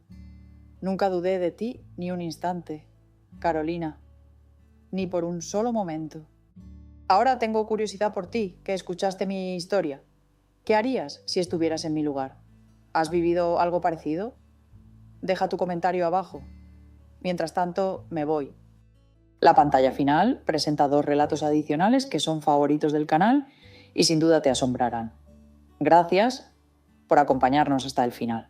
Speaker 1: Nunca dudé de ti ni un instante, Carolina, ni por un solo momento. Ahora tengo curiosidad por ti, que escuchaste mi historia. ¿Qué harías si estuvieras en mi lugar? ¿Has vivido algo parecido? Deja tu comentario abajo. Mientras tanto, me voy. La pantalla final presenta 2 relatos adicionales que son favoritos del canal y sin duda te asombrarán. Gracias por acompañarnos hasta el final.